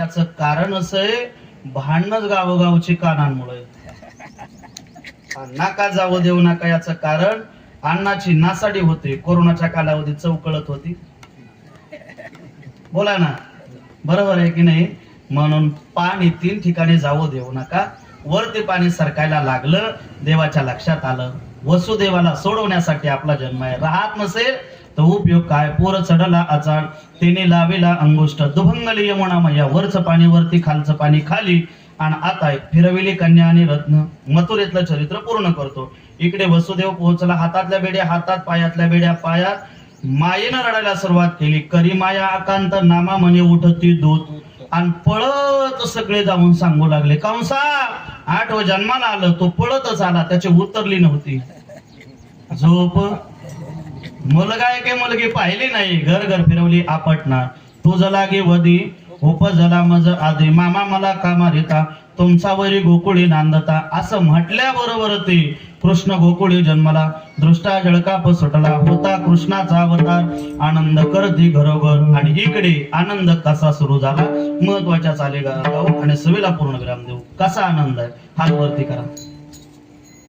याचं कारण असं आहे, भांडणच गावोगावची कानांमुळे. नाका जावं देऊ नका याचं कारण अन्नाची नासाडी होते. कोरोनाच्या कालावधीत चौकळत होती. बोला ना, बरोबर आहे की नाही? म्हणून पाणी 3 ठिकाणी जावं देऊ नका. वरती पाणी सरकायला लागलं, देवाच्या लक्षात आलं वसुदेवाला सोडवण्यासाठी आपला जन्म आहे. राहत नसेल तर उपयोग काय? पोर चढला आचार तिने लावेला अंगुष्ट, दुभंगली यमुना मैया. वरचं पाणी वरती, खालचं पाणी खाली. आणि आता फिरविली कन्या आणि रत्न. मथुरेतलं चरित्र पूर्ण करतो. इकडे वसुदेव पोहोचला, हातातल्या बेड्या हातात, पायातल्या बेड्या पायात. मायेनं रडायला सुरुवात केली. करी माया आकांत नामा म्हणे उठती दूत. आणि पळत सगळे जाऊन सांगू लागले, कंसा 8 जन्माला आलं, तो पळतच आला, त्याची उतरली नव्हती झोप. मुलगा आहे की मुलगी पाहिली नाही, घर घर फिरवली आपटणार. तुझ लागे वदी उपजला मज आधी, मामा मला का मारिता, तुमचा वरी गोकुळी नांदता. असं म्हटल्याबरोबर ते कृष्ण गोकुळी जन्मला. दृष्टा जळकाप सुटला, होता कृष्णाचा अवतार. आनंद करती घरोघर. आणि इकडे आनंद कसा सुरू झाला, महत्वाच्या चाले गाव आणि सभेला पूर्ण विराम देऊ. कसा आनंद आहे हात वरती करा.